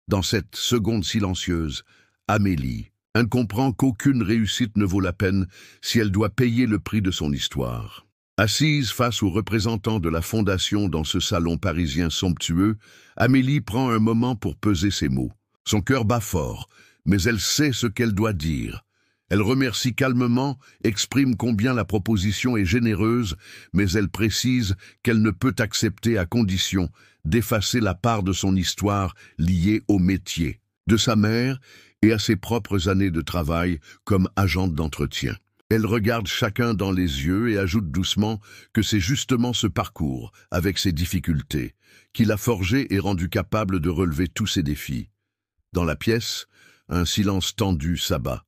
Dans cette seconde silencieuse, Amélie, elle comprend qu'aucune réussite ne vaut la peine si elle doit payer le prix de son histoire. Assise face aux représentants de la Fondation dans ce salon parisien somptueux, Amélie prend un moment pour peser ses mots. Son cœur bat fort, mais elle sait ce qu'elle doit dire. Elle remercie calmement, exprime combien la proposition est généreuse, mais elle précise qu'elle ne peut accepter à condition d'effacer la part de son histoire liée au métier, de sa mère et à ses propres années de travail comme agente d'entretien. Elle regarde chacun dans les yeux et ajoute doucement que c'est justement ce parcours, avec ses difficultés, qui l'a forgée et rendue capable de relever tous ses défis. Dans la pièce, un silence tendu s'abat.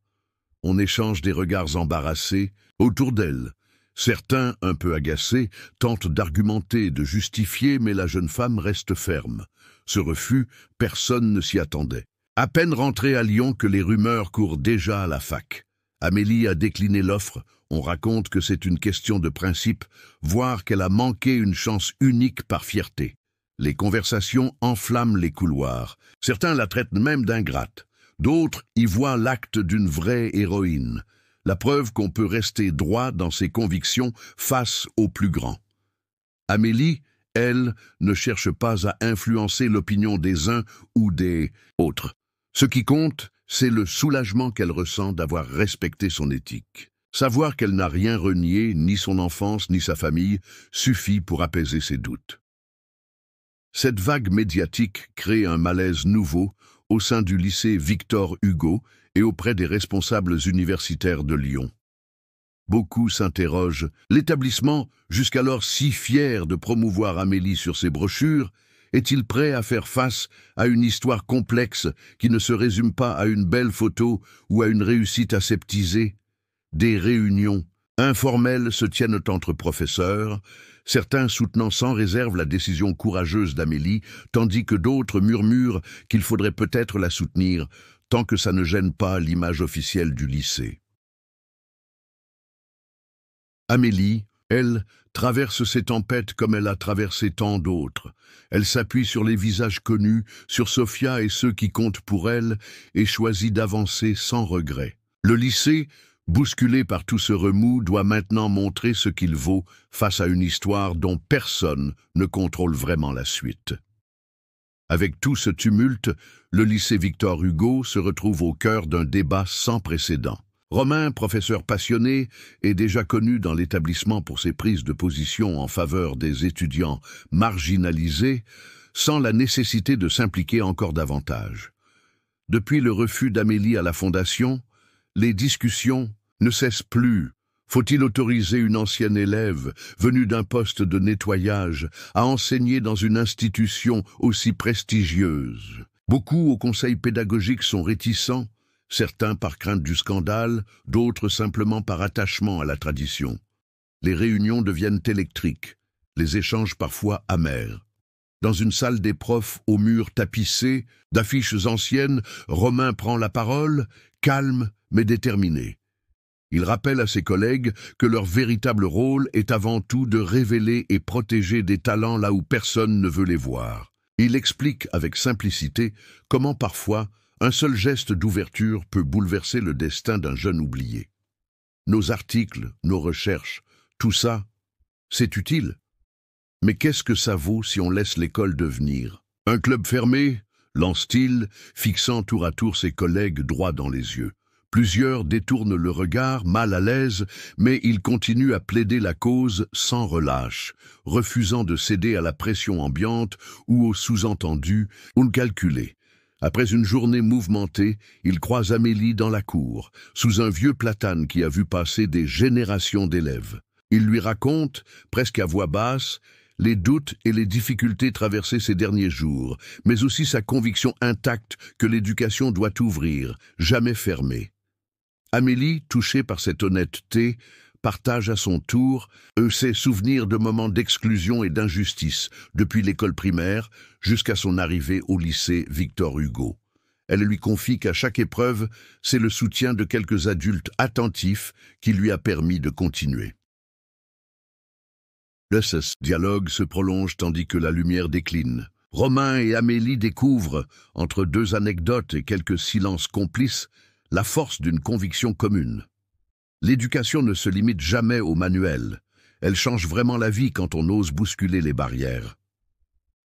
On échange des regards embarrassés autour d'elle. Certains, un peu agacés, tentent d'argumenter, de justifier, mais la jeune femme reste ferme. Ce refus, personne ne s'y attendait. À peine rentrée à Lyon que les rumeurs courent déjà à la fac. Amélie a décliné l'offre. On raconte que c'est une question de principe, voire qu'elle a manqué une chance unique par fierté. Les conversations enflamment les couloirs. Certains la traitent même d'ingrate. D'autres y voient l'acte d'une vraie héroïne, la preuve qu'on peut rester droit dans ses convictions face au plus grand. Amélie, elle, ne cherche pas à influencer l'opinion des uns ou des autres. Ce qui compte, c'est le soulagement qu'elle ressent d'avoir respecté son éthique. Savoir qu'elle n'a rien renié, ni son enfance, ni sa famille, suffit pour apaiser ses doutes. Cette vague médiatique crée un malaise nouveau au sein du lycée Victor Hugo et auprès des responsables universitaires de Lyon. Beaucoup s'interrogent. L'établissement, jusqu'alors si fier de promouvoir Amélie sur ses brochures, est-il prêt à faire face à une histoire complexe qui ne se résume pas à une belle photo ou à une réussite aseptisée? Des réunions informelles se tiennent entre professeurs, certains soutenant sans réserve la décision courageuse d'Amélie, tandis que d'autres murmurent qu'il faudrait peut-être la soutenir, tant que ça ne gêne pas l'image officielle du lycée. Amélie, elle, traverse ces tempêtes comme elle a traversé tant d'autres. Elle s'appuie sur les visages connus, sur Sophia et ceux qui comptent pour elle, et choisit d'avancer sans regret. Le lycée, bousculé par tout ce remous, doit maintenant montrer ce qu'il vaut face à une histoire dont personne ne contrôle vraiment la suite. Avec tout ce tumulte, le lycée Victor Hugo se retrouve au cœur d'un débat sans précédent. Romain, professeur passionné et déjà connu dans l'établissement pour ses prises de position en faveur des étudiants marginalisés, sent la nécessité de s'impliquer encore davantage. Depuis le refus d'Amélie à la Fondation, les discussions ne cessent plus. Faut-il autoriser une ancienne élève, venue d'un poste de nettoyage, à enseigner dans une institution aussi prestigieuse? Beaucoup au conseil pédagogique sont réticents, certains par crainte du scandale, d'autres simplement par attachement à la tradition. Les réunions deviennent électriques, les échanges parfois amers. Dans une salle des profs aux murs tapissés, d'affiches anciennes, Romain prend la parole, calme mais déterminé. Il rappelle à ses collègues que leur véritable rôle est avant tout de révéler et protéger des talents là où personne ne veut les voir. Il explique avec simplicité comment parfois un seul geste d'ouverture peut bouleverser le destin d'un jeune oublié. Nos articles, nos recherches, tout ça, c'est utile. Mais qu'est-ce que ça vaut si on laisse l'école devenir un club fermé, lance-t-il, fixant tour à tour ses collègues droit dans les yeux. Plusieurs détournent le regard, mal à l'aise, mais il continue à plaider la cause sans relâche, refusant de céder à la pression ambiante ou au sous-entendu ou le calculer. Après une journée mouvementée, il croise Amélie dans la cour, sous un vieux platane qui a vu passer des générations d'élèves. Il lui raconte, presque à voix basse, les doutes et les difficultés traversées ces derniers jours, mais aussi sa conviction intacte que l'éducation doit ouvrir, jamais fermer. Amélie, touchée par cette honnêteté, partage à son tour ses souvenirs de moments d'exclusion et d'injustice, depuis l'école primaire jusqu'à son arrivée au lycée Victor Hugo. Elle lui confie qu'à chaque épreuve, c'est le soutien de quelques adultes attentifs qui lui a permis de continuer. Le dialogue se prolonge tandis que la lumière décline. Romain et Amélie découvrent, entre deux anecdotes et quelques silences complices, la force d'une conviction commune. L'éducation ne se limite jamais au manuel. Elle change vraiment la vie quand on ose bousculer les barrières.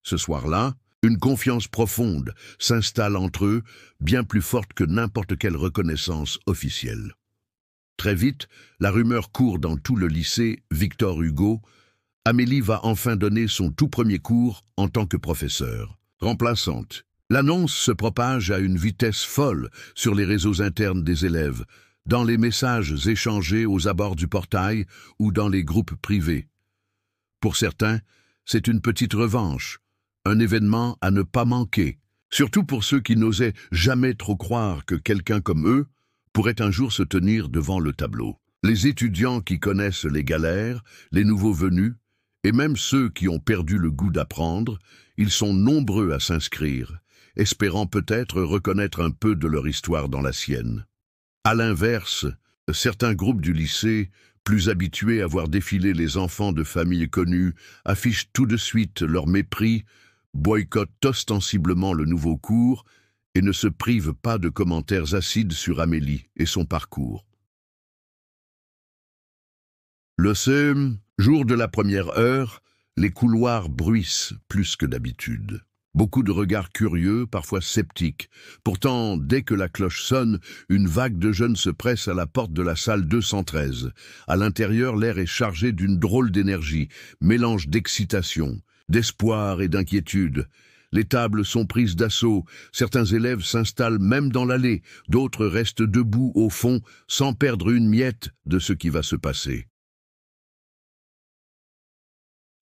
Ce soir-là, une confiance profonde s'installe entre eux, bien plus forte que n'importe quelle reconnaissance officielle. Très vite, la rumeur court dans tout le lycée Victor Hugo. Amélie va enfin donner son tout premier cours en tant que professeure, remplaçante. L'annonce se propage à une vitesse folle sur les réseaux internes des élèves, dans les messages échangés aux abords du portail ou dans les groupes privés. Pour certains, c'est une petite revanche, un événement à ne pas manquer, surtout pour ceux qui n'osaient jamais trop croire que quelqu'un comme eux pourrait un jour se tenir devant le tableau. Les étudiants qui connaissent les galères, les nouveaux venus, et même ceux qui ont perdu le goût d'apprendre, ils sont nombreux à s'inscrire, espérant peut-être reconnaître un peu de leur histoire dans la sienne. À l'inverse, certains groupes du lycée, plus habitués à voir défiler les enfants de familles connues, affichent tout de suite leur mépris, boycottent ostensiblement le nouveau cours et ne se privent pas de commentaires acides sur Amélie et son parcours. Le jour de la première heure, les couloirs bruissent plus que d'habitude. Beaucoup de regards curieux, parfois sceptiques. Pourtant, dès que la cloche sonne, une vague de jeunes se presse à la porte de la salle 213. À l'intérieur, l'air est chargé d'une drôle d'énergie, mélange d'excitation, d'espoir et d'inquiétude. Les tables sont prises d'assaut, certains élèves s'installent même dans l'allée, d'autres restent debout au fond, sans perdre une miette de ce qui va se passer.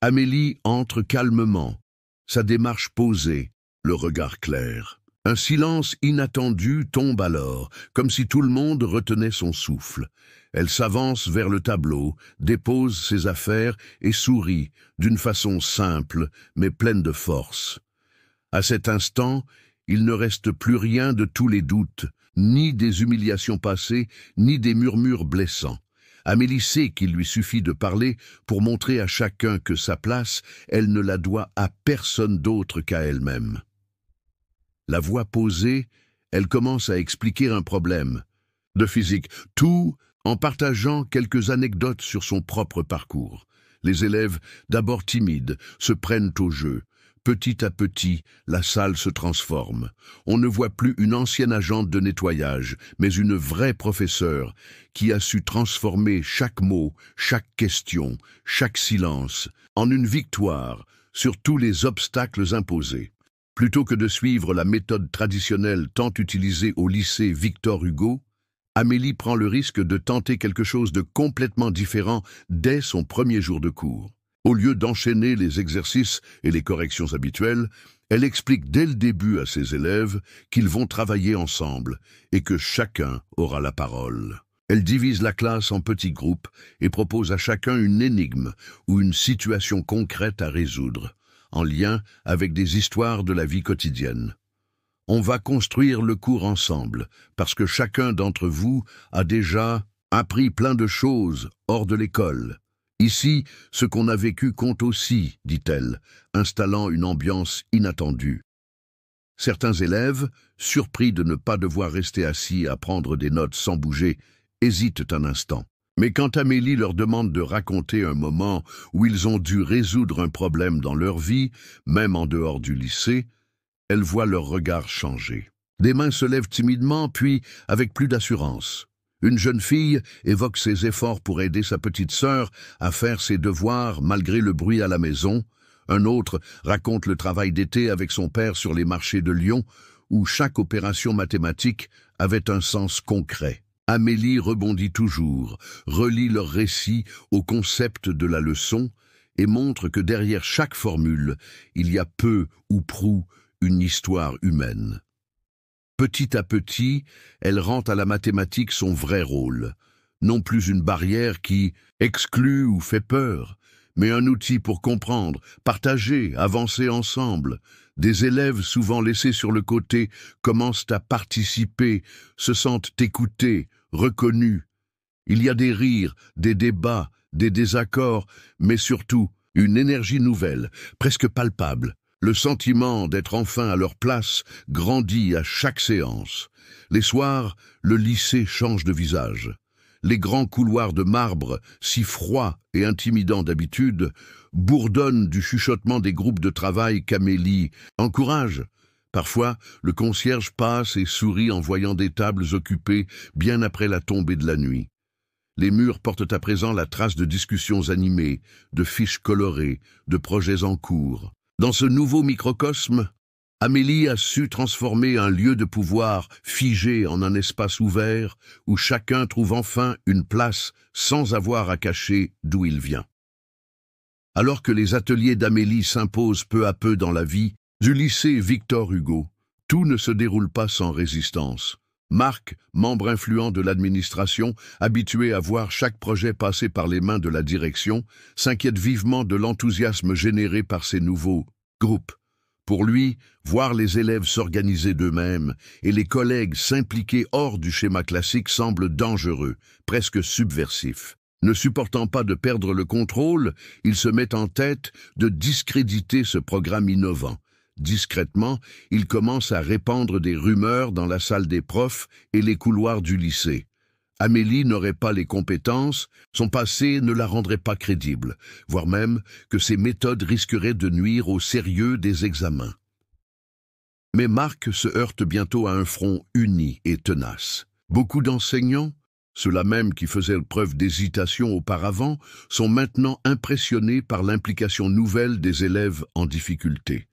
Amélie entre calmement, sa démarche posée, le regard clair. Un silence inattendu tombe alors, comme si tout le monde retenait son souffle. Elle s'avance vers le tableau, dépose ses affaires et sourit, d'une façon simple, mais pleine de force. À cet instant, il ne reste plus rien de tous les doutes, ni des humiliations passées, ni des murmures blessants. Amélie sait qu'il lui suffit de parler pour montrer à chacun que sa place, elle ne la doit à personne d'autre qu'à elle-même. La voix posée, elle commence à expliquer un problème de physique, tout en partageant quelques anecdotes sur son propre parcours. Les élèves, d'abord timides, se prennent au jeu. Petit à petit, la salle se transforme. On ne voit plus une ancienne agente de nettoyage, mais une vraie professeure qui a su transformer chaque mot, chaque question, chaque silence en une victoire sur tous les obstacles imposés. Plutôt que de suivre la méthode traditionnelle tant utilisée au lycée Victor Hugo, Amélie prend le risque de tenter quelque chose de complètement différent dès son premier jour de cours. Au lieu d'enchaîner les exercices et les corrections habituelles, elle explique dès le début à ses élèves qu'ils vont travailler ensemble et que chacun aura la parole. Elle divise la classe en petits groupes et propose à chacun une énigme ou une situation concrète à résoudre, en lien avec des histoires de la vie quotidienne. On va construire le cours ensemble, parce que chacun d'entre vous a déjà appris plein de choses hors de l'école. Ici, ce qu'on a vécu compte aussi, dit-elle, installant une ambiance inattendue. Certains élèves, surpris de ne pas devoir rester assis à prendre des notes sans bouger, hésitent un instant. Mais quand Amélie leur demande de raconter un moment où ils ont dû résoudre un problème dans leur vie, même en dehors du lycée, elle voit leur regard changer. Des mains se lèvent timidement, puis avec plus d'assurance. Une jeune fille évoque ses efforts pour aider sa petite sœur à faire ses devoirs malgré le bruit à la maison. Un autre raconte le travail d'été avec son père sur les marchés de Lyon, où chaque opération mathématique avait un sens concret. Amélie rebondit toujours, relie leur récit au concept de la leçon et montre que derrière chaque formule, il y a peu ou prou une histoire humaine. Petit à petit, elle rend à la mathématique son vrai rôle, non plus une barrière qui exclut ou fait peur, mais un outil pour comprendre, partager, avancer ensemble. Des élèves souvent laissés sur le côté commencent à participer, se sentent écoutés, reconnus. Il y a des rires, des débats, des désaccords, mais surtout une énergie nouvelle, presque palpable. Le sentiment d'être enfin à leur place grandit à chaque séance. Les soirs, le lycée change de visage. Les grands couloirs de marbre, si froids et intimidants d'habitude, bourdonnent du chuchotement des groupes de travail qu'Amélie encourage. Parfois, le concierge passe et sourit en voyant des tables occupées bien après la tombée de la nuit. Les murs portent à présent la trace de discussions animées, de fiches colorées, de projets en cours. Dans ce nouveau microcosme, Amélie a su transformer un lieu de pouvoir figé en un espace ouvert où chacun trouve enfin une place sans avoir à cacher d'où il vient. Alors que les ateliers d'Amélie s'imposent peu à peu dans la vie du lycée Victor Hugo, tout ne se déroule pas sans résistance. Marc, membre influent de l'administration, habitué à voir chaque projet passer par les mains de la direction, s'inquiète vivement de l'enthousiasme généré par ces nouveaux groupes. Pour lui, voir les élèves s'organiser d'eux-mêmes et les collègues s'impliquer hors du schéma classique semble dangereux, presque subversif. Ne supportant pas de perdre le contrôle, il se met en tête de discréditer ce programme innovant. Discrètement, il commence à répandre des rumeurs dans la salle des profs et les couloirs du lycée. Amélie n'aurait pas les compétences, son passé ne la rendrait pas crédible, voire même que ses méthodes risqueraient de nuire au sérieux des examens. Mais Marc se heurte bientôt à un front uni et tenace. Beaucoup d'enseignants, ceux-là même qui faisaient preuve d'hésitation auparavant, sont maintenant impressionnés par l'implication nouvelle des élèves en difficulté.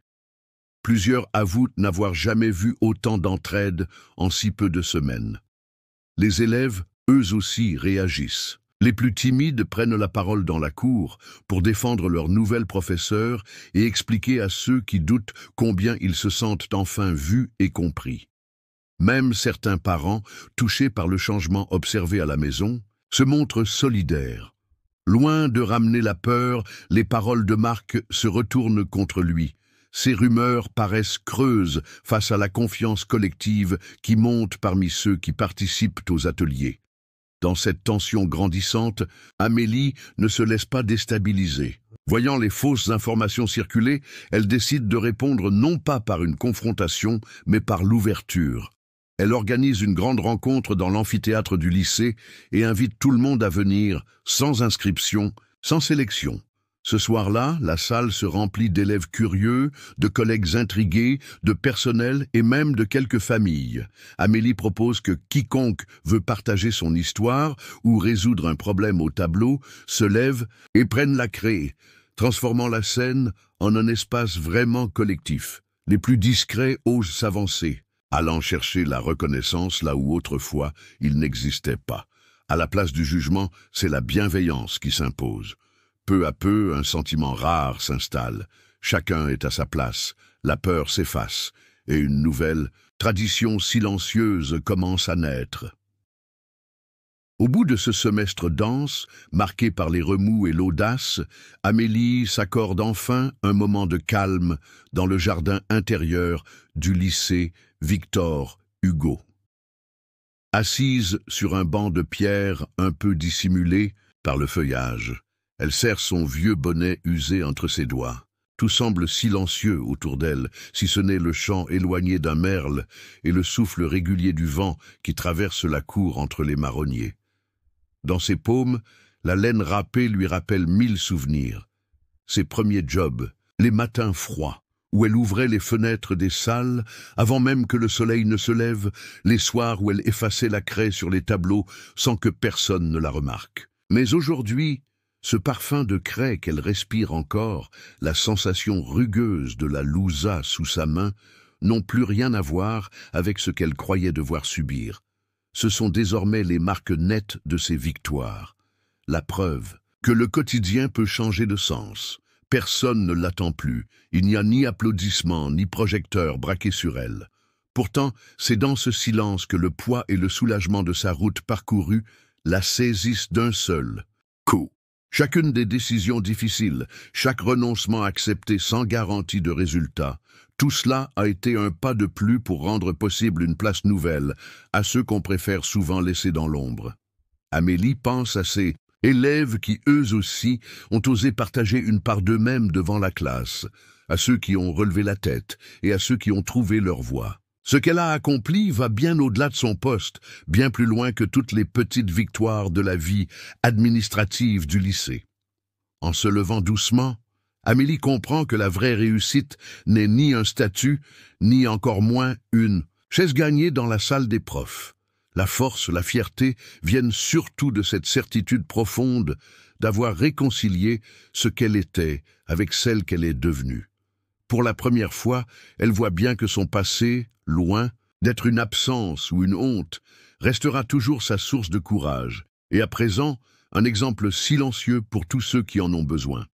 Plusieurs avouent n'avoir jamais vu autant d'entraide en si peu de semaines. Les élèves, eux aussi, réagissent. Les plus timides prennent la parole dans la cour pour défendre leur nouvel professeur et expliquer à ceux qui doutent combien ils se sentent enfin vus et compris. Même certains parents, touchés par le changement observé à la maison, se montrent solidaires. Loin de ramener la peur, les paroles de Marc se retournent contre lui. Ces rumeurs paraissent creuses face à la confiance collective qui monte parmi ceux qui participent aux ateliers. Dans cette tension grandissante, Amélie ne se laisse pas déstabiliser. Voyant les fausses informations circuler, elle décide de répondre non pas par une confrontation, mais par l'ouverture. Elle organise une grande rencontre dans l'amphithéâtre du lycée et invite tout le monde à venir, sans inscription, sans sélection. Ce soir-là, la salle se remplit d'élèves curieux, de collègues intrigués, de personnel et même de quelques familles. Amélie propose que quiconque veut partager son histoire ou résoudre un problème au tableau se lève et prenne la craie, transformant la scène en un espace vraiment collectif. Les plus discrets osent s'avancer, allant chercher la reconnaissance là où autrefois il n'existait pas. À la place du jugement, c'est la bienveillance qui s'impose. Peu à peu, un sentiment rare s'installe. Chacun est à sa place, la peur s'efface, et une nouvelle tradition silencieuse commence à naître. Au bout de ce semestre dense, marqué par les remous et l'audace, Amélie s'accorde enfin un moment de calme dans le jardin intérieur du lycée Victor Hugo. Assise sur un banc de pierre un peu dissimulé par le feuillage, elle serre son vieux bonnet usé entre ses doigts. Tout semble silencieux autour d'elle, si ce n'est le chant éloigné d'un merle et le souffle régulier du vent qui traverse la cour entre les marronniers. Dans ses paumes, la laine râpée lui rappelle 1000 souvenirs. Ses premiers jobs, les matins froids, où elle ouvrait les fenêtres des salles avant même que le soleil ne se lève, les soirs où elle effaçait la craie sur les tableaux sans que personne ne la remarque. Mais aujourd'hui, ce parfum de craie qu'elle respire encore, la sensation rugueuse de la louza sous sa main, n'ont plus rien à voir avec ce qu'elle croyait devoir subir. Ce sont désormais les marques nettes de ses victoires. La preuve que le quotidien peut changer de sens. Personne ne l'attend plus. Il n'y a ni applaudissements, ni projecteurs braqués sur elle. Pourtant, c'est dans ce silence que le poids et le soulagement de sa route parcourue la saisissent d'un seul coup. Chacune des décisions difficiles, chaque renoncement accepté sans garantie de résultat, tout cela a été un pas de plus pour rendre possible une place nouvelle à ceux qu'on préfère souvent laisser dans l'ombre. Amélie pense à ces élèves qui, eux aussi, ont osé partager une part d'eux-mêmes devant la classe, à ceux qui ont relevé la tête et à ceux qui ont trouvé leur voie. Ce qu'elle a accompli va bien au-delà de son poste, bien plus loin que toutes les petites victoires de la vie administrative du lycée. En se levant doucement, Amélie comprend que la vraie réussite n'est ni un statut, ni encore moins une chaise gagnée dans la salle des profs. La force, la fierté viennent surtout de cette certitude profonde d'avoir réconcilié ce qu'elle était avec celle qu'elle est devenue. Pour la première fois, elle voit bien que son passé, loin d'être une absence ou une honte, restera toujours sa source de courage, et à présent, un exemple silencieux pour tous ceux qui en ont besoin.